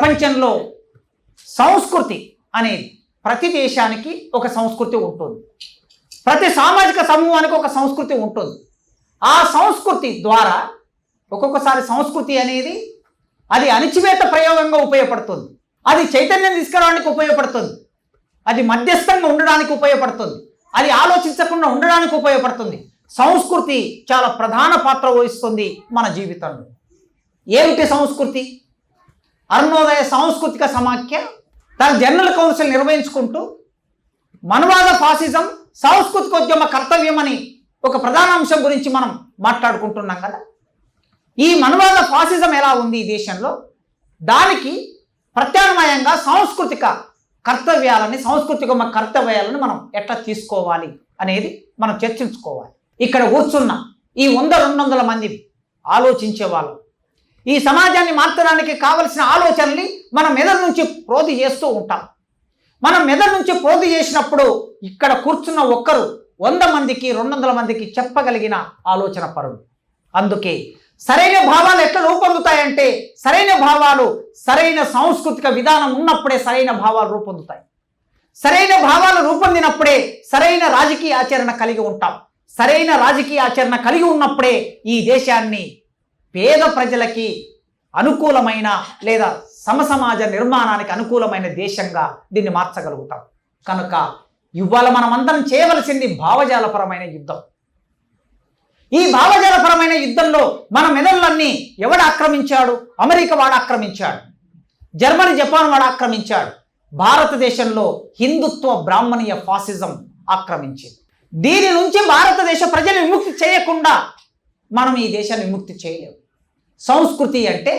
ప్రపంచంలో సంస్కృతి అనేది ప్రతి దేశానికి ఒక సంస్కృతి ఉంటుంది, ప్రతి సామాజిక సమూహానికి ఒక సంస్కృతి ఉంటుంది. ఆ సంస్కృతి ద్వారా ఒక్కొక్కసారి సంస్కృతి అనేది అది అణిచివేత ప్రయోగంగా ఉపయోగపడుతుంది, అది చైతన్యం తీసుకురావడానికి ఉపయోగపడుతుంది, అది మధ్యస్థంగా ఉండడానికి ఉపయోగపడుతుంది, అది ఆలోచించకుండా ఉండడానికి ఉపయోగపడుతుంది. సంస్కృతి చాలా ప్రధాన పాత్ర వహిస్తుంది మన జీవితంలో. ఏమిటి సంస్కృతి? అరుణోదయ సాంస్కృతిక సమాఖ్య తన జనరల్ కౌన్సిల్ నిర్వహించుకుంటూ మనువాద ఫాసిజం సాంస్కృతికోద్యమ కర్తవ్యం అని ఒక ప్రధాన అంశం గురించి మనం మాట్లాడుకుంటున్నాం కదా. ఈ మనువాద ఫాసిజం ఎలా ఉంది ఈ దేశంలో, దానికి ప్రత్యామ్నాయంగా సాంస్కృతిక కర్తవ్యాలని కర్తవ్యాలను మనం ఎట్లా తీసుకోవాలి అనేది మనం చర్చించుకోవాలి. ఇక్కడ కూర్చున్న ఈ 100-200 మంది ఆలోచించే వాళ్ళు ఈ సమాజాన్ని మార్చడానికి కావలసిన ఆలోచనల్ని మన మెదడు నుంచి ప్రోధి చేస్తూ ఉంటాం. మనం మెదడు నుంచి ప్రోధి చేసినప్పుడు ఇక్కడ కూర్చున్న ఒక్కరు 100 మందికి 200 మందికి చెప్పగలిగిన ఆలోచన పరుడు. అందుకే సరైన భావాలు ఎట్లా రూపొందుతాయంటే, సరైన భావాలు సరైన సాంస్కృతిక విధానం ఉన్నప్పుడే సరైన భావాలు రూపొందుతాయి. సరైన భావాలు రూపొందినప్పుడే సరైన రాజకీయ ఆచరణ కలిగి ఉంటాం. సరైన రాజకీయ ఆచరణ కలిగి ఉన్నప్పుడే ఈ దేశాన్ని పేద ప్రజలకి అనుకూలమైన లేదా సమసమాజ నిర్మాణానికి అనుకూలమైన దేశంగా దీన్ని మార్చగలుగుతాం. కనుక ఇవాళ మనమందరం చేయవలసింది భావజాలపరమైన యుద్ధం. ఈ భావజాలపరమైన యుద్ధంలో మన మెదళ్ళన్నీ ఎవడు ఆక్రమించాడు? అమెరికా వాడు ఆక్రమించాడు, జర్మనీ జపాన్ వాడు ఆక్రమించాడు. భారతదేశంలో హిందుత్వ బ్రాహ్మణీయ ఫాసిజం ఆక్రమించింది. దీని నుంచి భారతదేశ ప్రజలు విముక్తి చేయకుండా మనం ఈ దేశాన్ని విముక్తి చేయలేము. సంస్కృతి అంటే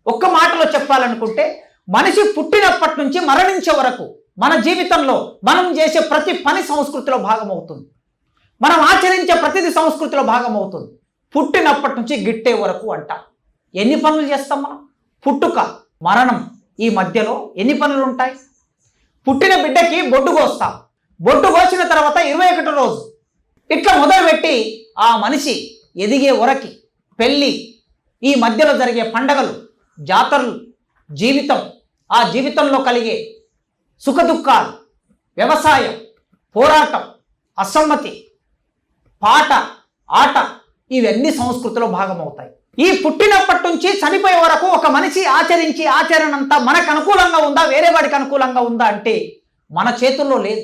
ఒక్క మాటలో చెప్పాలనుకుంటే మనిషి పుట్టినప్పటి నుంచి మరణించే వరకు మన జీవితంలో మనం చేసే ప్రతి పని సంస్కృతిలో భాగమవుతుంది, మనం ఆచరించే ప్రతిదీ సంస్కృతిలో భాగమవుతుంది. పుట్టినప్పటి నుంచి గిట్టే వరకు అంట ఎన్ని పనులు చేస్తాం మనం? పుట్టుక మరణం ఈ మధ్యలో ఎన్ని పనులు ఉంటాయి? పుట్టిన బిడ్డకి బొడ్డు కోస్తాం, బొడ్డు కోసిన తర్వాత 21వ రోజు ఇట్లా మొదలుపెట్టి ఆ మనిషి ఎదిగే వరకి పెళ్ళి, ఈ మధ్యలో జరిగే పండగలు, జాతరలు, జీవితం, ఆ జీవితంలో కలిగే సుఖదుఖాలు, వ్యవసాయం, పోరాటం, అసమ్మతి, పాట, ఆట, ఇవన్నీ సంస్కృతిలో భాగమవుతాయి. ఈ పుట్టినప్పటి నుంచి చనిపోయే వరకు ఒక మనిషి ఆచరించే ఆచరణ అంతా మనకు అనుకూలంగా ఉందా, వేరే వాడికి అనుకూలంగా ఉందా అంటే మన చేతుల్లో లేదు.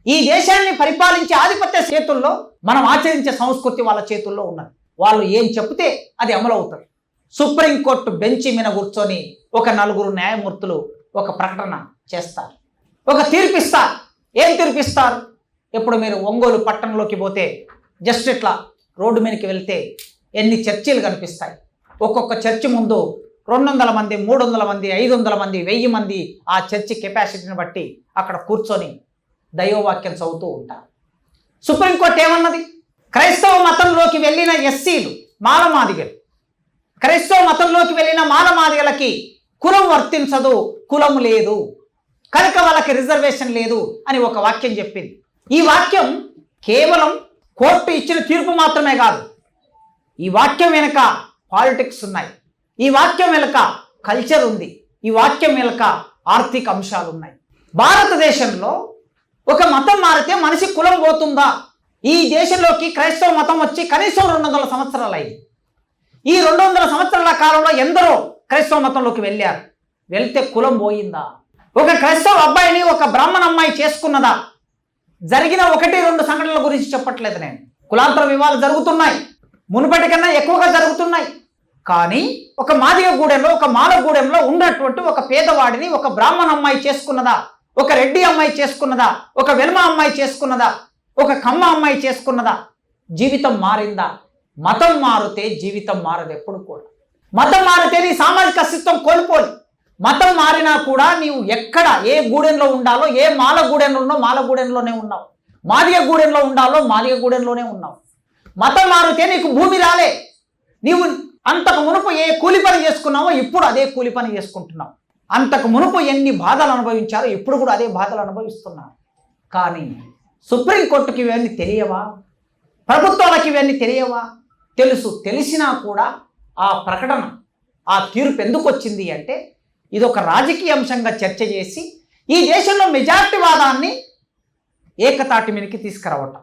ఈ దేశాన్ని పరిపాలించే ఆధిపత్య చేతుల్లో, మనం ఆచరించే సంస్కృతి వాళ్ళ చేతుల్లో ఉన్నది. వాళ్ళు ఏం చెప్తే అది అమలు అవుతుంది. సుప్రీంకోర్టు బెంచి మీద కూర్చొని ఒక 4 న్యాయమూర్తులు ఒక ప్రకటన చేస్తారు, ఒక తీర్పిస్తారు. ఏం తీర్పిస్తారు? ఇప్పుడు మీరు ఒంగోలు పట్టణంలోకి పోతే జస్ట్ ఇట్లా రోడ్డు మీదకి వెళ్తే ఎన్ని చర్చిలు కనిపిస్తాయి. ఒక్కొక్క చర్చి ముందు 200 మంది, 300 మంది, 500 మంది, 1000 మంది ఆ చర్చి కెపాసిటీని బట్టి అక్కడ కూర్చొని దైవవాక్యం చదువుతూ ఉంటారు. సుప్రీంకోర్టు ఏమన్నది? క్రైస్తవ మతంలోకి వెళ్ళిన ఎస్సీలు, మాలమాదిగలు, క్రైస్తవ మతంలోకి వెళ్ళిన మాలమాదిగలకి కులం వర్తించదు, కులం లేదు కనుక వాళ్ళకి రిజర్వేషన్ లేదు అని ఒక వాక్యం చెప్పింది. ఈ వాక్యం కేవలం కోర్టు ఇచ్చిన తీర్పు మాత్రమే కాదు, ఈ వాక్యం వెనుక పాలిటిక్స్ ఉన్నాయి, ఈ వాక్యం వెనుక కల్చర్ ఉంది, ఈ వాక్యం వెనుక ఆర్థిక అంశాలు ఉన్నాయి. భారతదేశంలో ఒక మతం మారితే మనిషి కులం పోతుందా? ఈ దేశంలోకి క్రైస్తవ మతం వచ్చి కనీసం 200 సంవత్సరాలు అయింది. ఈ 200 సంవత్సరాల కాలంలో ఎందరో క్రైస్తవ మతంలోకి వెళ్ళారు. వెళ్తే కులం పోయిందా? ఒక క్రైస్తవ అబ్బాయిని ఒక బ్రాహ్మణ అమ్మాయి చేసుకున్నదా? జరిగిన 1-2 సంఘటనల గురించి చెప్పట్లేదు నేను. కులాంతర వివాహాలు జరుగుతున్నాయి, మునుపటి కన్నా ఎక్కువగా జరుగుతున్నాయి. కానీ ఒక మాదిగ గూడెంలో, ఒక మాలగూడెంలో ఉన్నటువంటి ఒక పేదవాడిని ఒక బ్రాహ్మణ అమ్మాయి చేసుకున్నదా? ఒక రెడ్డి అమ్మాయి చేసుకున్నదా? ఒక వెల్మ అమ్మాయి చేసుకున్నదా? ఒక కమ్మ అమ్మాయి చేసుకున్నదా? జీవితం మారిందా? మతం మారితే జీవితం మారదు ఎప్పుడు కూడా. మతం మారితే నీ సామాజిక అస్తిత్వం కోల్పోదు. మతం మారినా కూడా నీవు ఎక్కడ ఏ గూడెంలో ఉండాలో, ఏ మాల గూడెంలో ఉన్నావు మాల గూడెంలోనే ఉన్నావు, మాదిగ గూడెంలో ఉండాలో మాదిగ గూడెంలోనే ఉన్నావు. మతం మారితే నీకు భూమి రాలే. నీవు అంతకు మునుపు ఏ కూలి పని చేసుకున్నావో ఇప్పుడు అదే కూలి పని చేసుకుంటున్నావు. అంతకు మునుపు ఎన్ని బాధలు అనుభవించారో ఇప్పుడు కూడా అదే బాధలు అనుభవిస్తున్నారు. కానీ సుప్రీంకోర్టుకి ఇవన్నీ తెలియవా? ప్రభుత్వాలకు ఇవన్నీ తెలియవా? తెలుసు. తెలిసినా కూడా ఆ ప్రకటన, ఆ తీర్పు ఎందుకు వచ్చింది అంటే ఇది ఒక రాజకీయ అంశంగా చర్చ చేసి ఈ దేశంలో మెజారిటీ వాదాన్ని ఏకతాటి మీదకి తీసుకురావటం.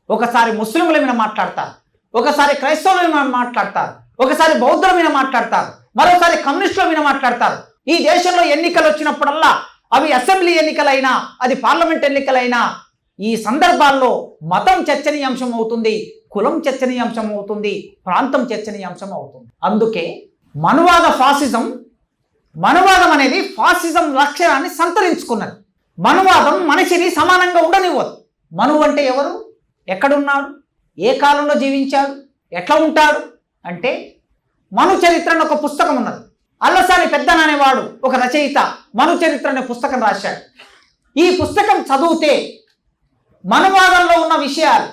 ఒకసారి ముస్లింల మీద మాట్లాడతారు, ఒకసారి క్రైస్తవుల మీద మాట్లాడతారు, ఒకసారి బౌద్ధుల మీద మాట్లాడతారు, మరోసారి కమ్యూనిస్టుల మీద మాట్లాడతారు. ఈ దేశంలో ఎన్నికలు వచ్చినప్పుడల్లా అవి అసెంబ్లీ ఎన్నికలైనా అది పార్లమెంట్ ఎన్నికలైనా ఈ సందర్భాల్లో మతం చర్చనీయాంశం అవుతుంది, కులం చర్చనీయాంశం అవుతుంది, ప్రాంతం చర్చనీయాంశం అవుతుంది. అందుకే మనువాదం అనేది ఫాసిజం లక్షణాన్ని సంతరించుకున్నది. మనువాదం మనిషిని సమానంగా ఉండనివ్వదు. మనువు అంటే ఎవరు, ఎక్కడున్నాడు, ఏ కాలంలో జీవించాడు, ఎట్లా ఉంటాడు అంటే మను చరిత్ర అనే ఒక పుస్తకం ఉన్నది. అల్లసాని పెద్దన అనేవాడు ఒక రచయిత మను చరిత్ర అనే పుస్తకం రాశాడు. ఈ పుస్తకం చదివితే మనువాదంలో ఉన్న విషయాలు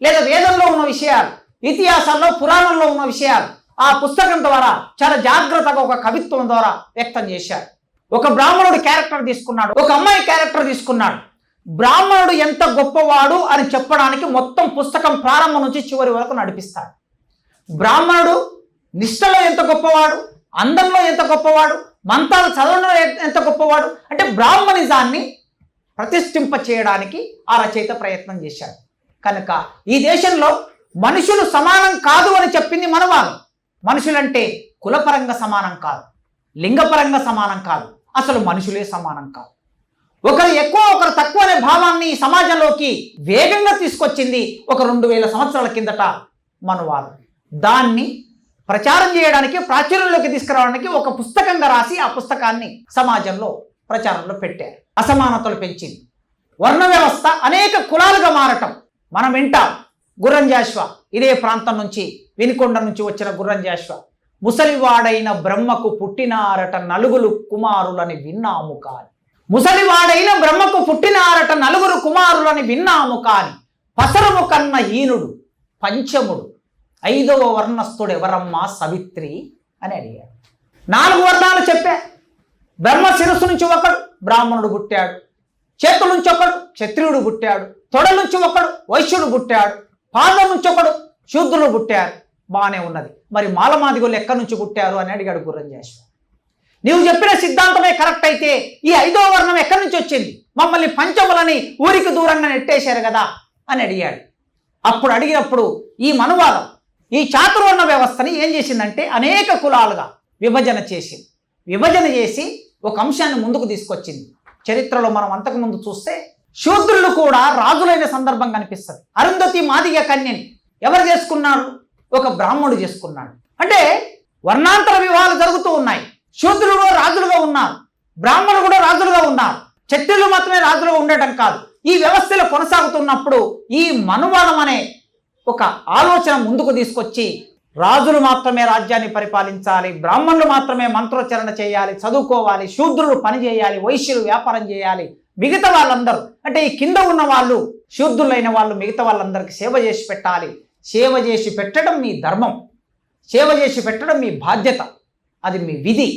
లేదా వేదంలో ఉన్న విషయాలు, ఇతిహాసాల్లో పురాణంలో ఉన్న విషయాలు ఆ పుస్తకం ద్వారా చాలా జాగ్రత్తగా ఒక కవిత్వం ద్వారా వ్యక్తం చేశాడు. ఒక బ్రాహ్మణుడు క్యారెక్టర్ తీసుకున్నాడు, ఒక అమ్మాయి క్యారెక్టర్ తీసుకున్నాడు. బ్రాహ్మణుడు ఎంత గొప్పవాడు అని చెప్పడానికి మొత్తం పుస్తకం ప్రారంభం నుంచి చివరి వరకు నడిపిస్తాడు. బ్రాహ్మణుడు నిష్టలో ఎంత గొప్పవాడు, అందంలో ఎంత గొప్పవాడు, మంత్రాలు చదవడంలో ఎంత గొప్పవాడు అంటే బ్రాహ్మణిజాన్ని ప్రతిష్ఠింప చేయడానికి ఆ రచయిత ప్రయత్నం చేశాడు. కనుక ఈ దేశంలో మనుషులు సమానం కాదు అని చెప్పింది మనువాదం. మనుషులంటే కులపరంగా సమానం కాదు, లింగపరంగా సమానం కాదు, అసలు మనుషులే సమానం కాదు. ఒకరు ఎక్కువ ఒకరు తక్కువ అనే భావాన్ని సమాజంలోకి వేగంగా తీసుకొచ్చింది ఒక 2000 సంవత్సరాల కిందట మనువాదం. దాన్ని ప్రచారం చేయడానికి, ప్రాచుర్యంలోకి తీసుకురావడానికి ఒక పుస్తకంగా రాసి ఆ పుస్తకాన్ని సమాజంలో ప్రచారంలో పెట్టారు. అసమానతలు పెంచింది. వర్ణ వ్యవస్థ అనేక కులాలుగా మారటం మనం వింటాం. గుర్రం జాషువా ఇదే ప్రాంతం నుంచి, వినుకొండ నుంచి వచ్చిన గుర్రం జాషువా, ముసలివాడైన బ్రహ్మకు పుట్టినారట నలుగురు కుమారులని విన్నాము కాని, ముసలివాడైన బ్రహ్మకు పుట్టినారట నలుగురు కుమారులని విన్నాము కాని, పసరము కన్న హీనుడు పంచముడు 5వ వర్ణస్థుడు ఎవరమ్మా సవిత్రి అని అడిగాడు. 4 వర్ణాలు చెప్పా. బ్రహ్మ శిరస్సు నుంచి ఒకడు బ్రాహ్మణుడు పుట్టాడు, చేతుల నుంచి ఒకడు క్షత్రియుడు పుట్టాడు, తొడల నుంచి ఒకడు వైశ్యుడు పుట్టాడు, పాదం నుంచి ఒకడు శూద్రుడు పుట్టారు. బాగానే ఉన్నది, మరి మాలమాదిగోళ్ళు ఎక్కడి నుంచి పుట్టారు అని అడిగాడు గుర్రం జాషువా. నీవు చెప్పిన సిద్ధాంతమే కరెక్ట్ అయితే ఈ 5వ వర్ణం ఎక్కడి నుంచి వచ్చింది, మమ్మల్ని పంచములని ఊరికి దూరంగా నెట్టేశారు కదా అని అడిగాడు. అప్పుడు అడిగినప్పుడు ఈ మనువాదం ఈ చాతుర్వర్ణ వ్యవస్థని ఏం చేసిందంటే అనేక కులాలుగా విభజన చేసింది. విభజన చేసి ఒక అంశాన్ని ముందుకు తీసుకొచ్చింది. చరిత్రలో మనం అంతకుముందు చూస్తే శూద్రులు కూడా రాజులైన సందర్భం కనిపిస్తుంది. అరుంధతి మాదిగ కన్యని ఎవరు చేసుకున్నారు, ఒక బ్రాహ్మణుడు చేసుకున్నాడు. అంటే వర్ణాంతర వివాహాలు జరుగుతూ ఉన్నాయి. శూద్రులు కూడా రాజులుగా ఉన్నారు, బ్రాహ్మణులు కూడా రాజులుగా ఉన్నారు. క్షత్రియులు మాత్రమే రాజులుగా ఉండటం కాదు, ఈ వ్యవస్థలో కొనసాగుతున్నప్పుడు ఈ మనువాదం అనే ఒక ఆలోచన ముందుకు తీసుకొచ్చి రాజులు మాత్రమే రాజ్యాన్ని పరిపాలించాలి, బ్రాహ్మణులు మాత్రమే మంత్రోచ్చరణ చేయాలి, చదువుకోవాలి, శూద్రులు పని చేయాలి, వైశ్యులు వ్యాపారం చేయాలి, మిగతా వాళ్ళందరూ అంటే ఈ కింద ఉన్న వాళ్ళు శూద్రులైన వాళ్ళు మిగతా వాళ్ళందరికీ సేవ చేసి పెట్టాలి. సేవ చేసి పెట్టడం మీ ధర్మం, సేవ చేసి పెట్టడం మీ బాధ్యత, అది మీ విధి.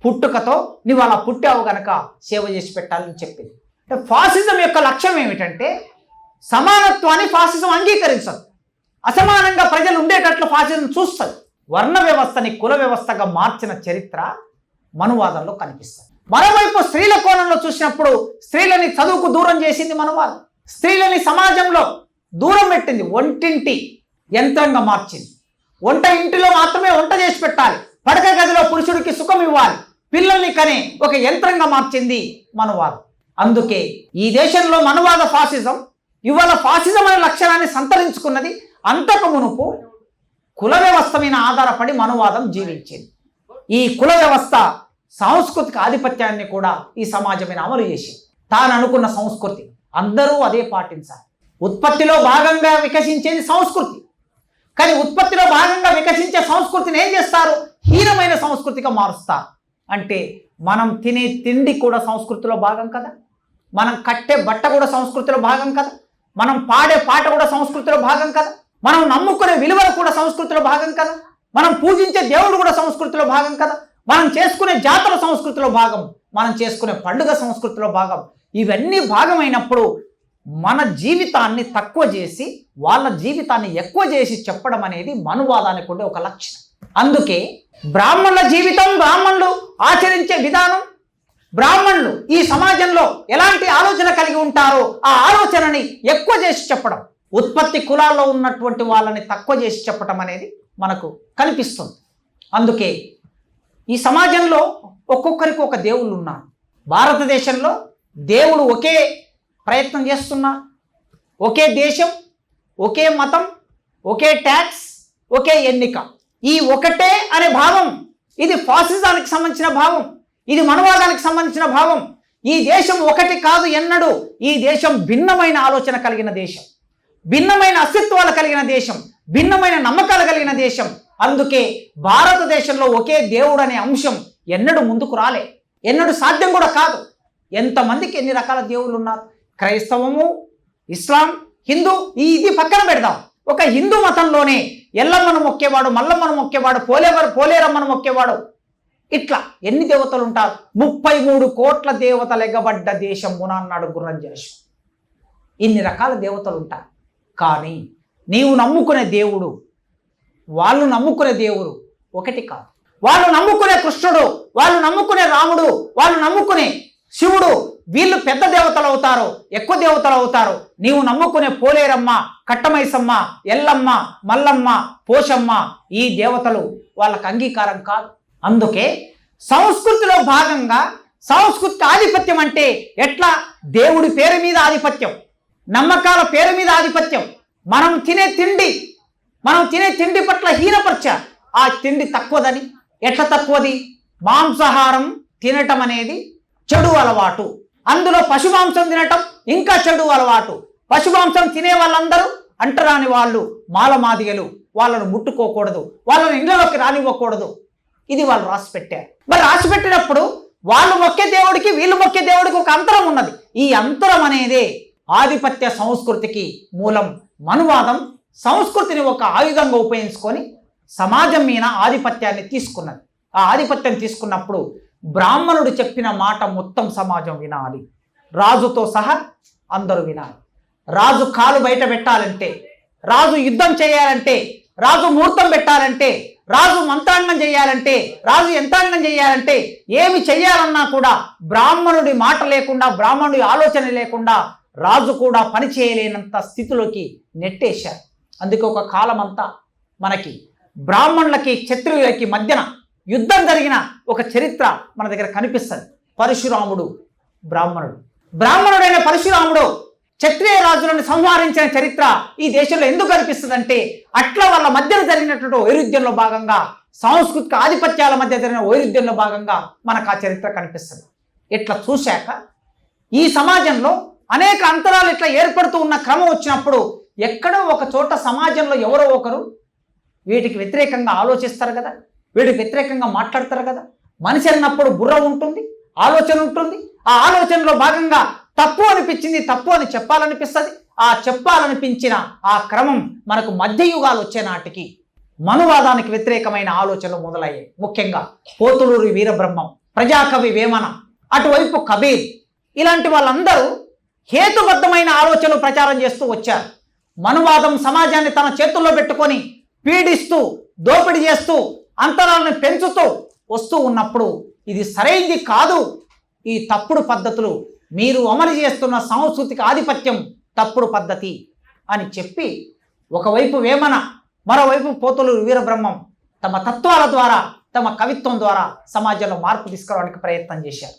పుట్టుకతో నువ్వు అలా పుట్టావు కనుక సేవ చేసి పెట్టాలని చెప్పింది. అంటే ఫాసిజం యొక్క లక్ష్యం ఏమిటంటే సమానత్వాన్ని ఫాసిజం అంగీకరించదు, అసమానంగా ప్రజలు ఉండేటట్లు ఫాసిజం చూస్తుంది. వర్ణ వ్యవస్థని కుల వ్యవస్థగా మార్చిన చరిత్ర మనువాదంలో కనిపిస్తుంది. మరోవైపు స్త్రీల కోణంలో చూసినప్పుడు స్త్రీలని చదువుకు దూరం చేసింది మనువాదం. స్త్రీలని సమాజంలో దూరం పెట్టింది, వంటింటి యంత్రంగా మార్చింది. వంట ఇంటిలో మాత్రమే వంట చేసి పెట్టాలి, పడక గదిలో పురుషుడికి సుఖం ఇవ్వాలి, పిల్లల్ని కనే ఒక యంత్రంగా మార్చింది మనువాదం. అందుకే ఈ దేశంలో మనువాద ఫాసిజం ఇవాళ ఫాసిజం అనే లక్షణాన్ని సంతరించుకున్నది. అంతకు మునుపు కుల వ్యవస్థ మీద ఆధారపడి మనువాదం జీవించింది. ఈ కుల వ్యవస్థ సాంస్కృతిక ఆధిపత్యాన్ని కూడా ఈ సమాజం మీద అమలు చేసింది. తాను అనుకున్న సంస్కృతి అందరూ అదే పాటించాలి. ఉత్పత్తిలో భాగంగా వికసించేది సంస్కృతి, కానీ ఉత్పత్తిలో భాగంగా వికసించే సంస్కృతిని ఏం చేస్తారు, హీనమైన సంస్కృతిగా మారుస్తారు. అంటే మనం తినే తిండి కూడా సంస్కృతిలో భాగం కదా, మనం కట్టే బట్ట కూడా సంస్కృతిలో భాగం కదా, మనం పాడే పాట కూడా సంస్కృతిలో భాగం కదా, మనం నమ్ముకునే విలువలు కూడా సంస్కృతిలో భాగం కదా, మనం పూజించే దేవుడు కూడా సంస్కృతిలో భాగం కదా, మనం చేసుకునే జాతర సంస్కృతిలో భాగం, మనం చేసుకునే పండుగ సంస్కృతిలో భాగం. ఇవన్నీ భాగమైనప్పుడు మన జీవితాన్ని తక్కువ చేసి వాళ్ళ జీవితాన్ని ఎక్కువ చేసి చెప్పడం అనేది మనువాదానికి ఉండే ఒక లక్షణం. అందుకే బ్రాహ్మణుల జీవితం, బ్రాహ్మణులు ఆచరించే విధానం, బ్రాహ్మణులు ఈ సమాజంలో ఎలాంటి ఆలోచన కలిగి ఉంటారో ఆ ఆలోచనని ఎక్కువ చేసి చెప్పడం, ఉత్పత్తి కులాల్లో ఉన్నటువంటి వాళ్ళని తక్కువ చేసి చెప్పడం అనేది మనకు కనిపిస్తుంది. అందుకే ఈ సమాజంలో ఒక్కొక్కరికి ఒక దేవుళ్ళు ఉన్నారు. భారతదేశంలో దేవుడు ఒకే ప్రయత్నం చేస్తున్నా, ఒకే దేశం, ఒకే మతం, ఒకే ట్యాక్స్, ఒకే ఎన్నిక. ఈ ఒకటే అనే భావం ఇది ఫాసిజానికి సంబంధించిన భావం, ఇది మనవాదానికి సంబంధించిన భావం. ఈ దేశం ఒకటి కాదు ఎన్నడూ. ఈ దేశం భిన్నమైన ఆలోచన కలిగిన దేశం, భిన్నమైన అస్తిత్వాలు కలిగిన దేశం, భిన్నమైన నమ్మకాలు కలిగిన దేశం. అందుకే భారతదేశంలో ఒకే దేవుడు అనే అంశం ఎన్నడూ ముందుకు రాలే, ఎన్నడూ సాధ్యం కూడా కాదు. ఎంతమందికి ఎన్ని రకాల దేవుళ్ళు ఉన్నారు. క్రైస్తవము, ఇస్లాం, హిందూ, ఇది పక్కన పెడదాం. ఒక హిందూ మతంలోనే ఎల్లమ్మను మొక్కేవాడు, మల్లమ్మను మొక్కేవాడు, పోలేరమ్మను మొక్కేవాడు, ఇట్లా ఎన్ని దేవతలు ఉంటారు. 33 కోట్ల దేవతలు ఎగబడ్డ దేశమున అన్నాడు గుర్రంజాషు. ఇన్ని రకాల దేవతలు ఉంటారు. కానీ నీవు నమ్ముకునే దేవుడు, వాళ్ళు నమ్ముకునే దేవుడు ఒకటి కాదు. వాళ్ళు నమ్ముకునే కృష్ణుడు, వాళ్ళు నమ్ముకునే రాముడు, వాళ్ళు నమ్ముకునే శివుడు, వీళ్ళు పెద్ద దేవతలు అవుతారు, ఎక్కువ దేవతలు అవుతారు. నీవు నమ్ముకునే పోలేరమ్మ, కట్టమైసమ్మ, ఎల్లమ్మ, మల్లమ్మ, పోషమ్మ, ఈ దేవతలు వాళ్ళకు అంగీకారం కాదు. అందుకే సంస్కృతిలో భాగంగా సంస్కృతి ఆధిపత్యం అంటే ఎట్లా? దేవుడి పేరు మీద ఆధిపత్యం, నమ్మకాల పేరు మీద ఆధిపత్యం. మనం తినే తిండి పట్ల హీనపరచ, ఆ తిండి తక్కువదని. ఎట్లా తక్కువది? మాంసాహారం తినటం అనేది చెడు అలవాటు, అందులో పశుమాంసం తినటం ఇంకా చెడు అలవాటు. పశుమాంసం తినే వాళ్ళందరూ అంటరాని వాళ్ళు, మాలమాదిగలు, వాళ్ళను ముట్టుకోకూడదు, వాళ్ళని ఇళ్లలోకి రానివ్వకూడదు. ఇది వాళ్ళు రాసి పెట్టారు. మరి రాసి పెట్టినప్పుడు వాళ్ళు మొక్కే దేవుడికి వీళ్ళు మొక్కే దేవుడికి ఒక అంతరం ఉన్నది. ఈ అంతరం అనేదే ఆధిపత్య సంస్కృతికి మూలం. మనువాదం సంస్కృతిని ఒక ఆయుధంగా ఉపయోగించుకొని సమాజం మీద ఆధిపత్యాన్ని తీసుకున్నది. ఆ ఆధిపత్యం తీసుకున్నప్పుడు బ్రాహ్మణుడు చెప్పిన మాట మొత్తం సమాజం వినాలి, రాజుతో సహా అందరూ వినాలి. రాజు కాలు బయట పెట్టాలంటే, రాజు యుద్ధం చేయాలంటే, రాజు ముహూర్తం పెట్టాలంటే, రాజు మంత్రాంగం చేయాలంటే, రాజు యంత్రాంగం చేయాలంటే, ఏమి చెయ్యాలన్నా కూడా బ్రాహ్మణుడి మాట లేకుండా, బ్రాహ్మణుడి ఆలోచన లేకుండా రాజు కూడా పని చేయలేనంత స్థితిలోకి నెట్టేశారు. అందుకే ఒక కాలం అంతా మనకి బ్రాహ్మణులకి క్షత్రియులకి మధ్యన యుద్ధం జరిగిన ఒక చరిత్ర మన దగ్గర కనిపిస్తుంది. పరశురాముడు బ్రాహ్మణుడైన పరశురాముడు క్షత్రియ రాజులను సంహరించిన చరిత్ర ఈ దేశంలో ఎందుకు కనిపిస్తుంది అంటే, అట్లా వాళ్ళ మధ్యన జరిగినటువంటి వైరుధ్యంలో భాగంగా, సాంస్కృతిక ఆధిపత్యాల మధ్య జరిగిన వైరుధ్యంలో భాగంగా మనకు ఆ చరిత్ర కనిపిస్తుంది. ఇట్లా చూశాక ఈ సమాజంలో అనేక అంతరాలు ఇట్లా ఏర్పడుతూ ఉన్న క్రమం వచ్చినప్పుడు ఎక్కడో ఒక చోట సమాజంలో ఎవరో ఒకరు వీటికి వ్యతిరేకంగా ఆలోచిస్తారు కదా, వీటికి వ్యతిరేకంగా మాట్లాడతారు కదా. మనిషి అన్నప్పుడు బుర్ర ఉంటుంది, ఆలోచన ఉంటుంది. ఆ ఆలోచనలో భాగంగా తప్పు అనిపించింది, తప్పు అని చెప్పాలనిపిస్తుంది. ఆ చెప్పాలనిపించిన ఆ క్రమం మనకు మధ్యయుగాలు వచ్చే నాటికి మనువాదానికి వ్యతిరేకమైన ఆలోచనలు మొదలయ్యాయి. ముఖ్యంగా పోతులూరి వీరబ్రహ్మం, ప్రజాకవి వేమన, అటువైపు కబీర్, ఇలాంటి వాళ్ళందరూ హేతుబద్ధమైన ఆలోచనలు ప్రచారం చేస్తూ వచ్చారు. మనువాదం సమాజాన్ని తన చేతుల్లో పెట్టుకొని పీడిస్తూ, దోపిడీ చేస్తూ, అంతరాలను పెంచుతూ వస్తూ ఉన్నప్పుడు ఇది సరైంది కాదు, ఈ తప్పుడు పద్ధతులు, మీరు అమలు చేస్తున్న సాంస్కృతిక ఆధిపత్యం తప్పుడు పద్ధతి అని చెప్పి ఒకవైపు వేమన, మరోవైపు పోతులూరి వీరబ్రహ్మం తమ తత్వాల ద్వారా, తమ కవిత్వం ద్వారా సమాజంలో మార్పు తీసుకురావడానికి ప్రయత్నం చేశారు.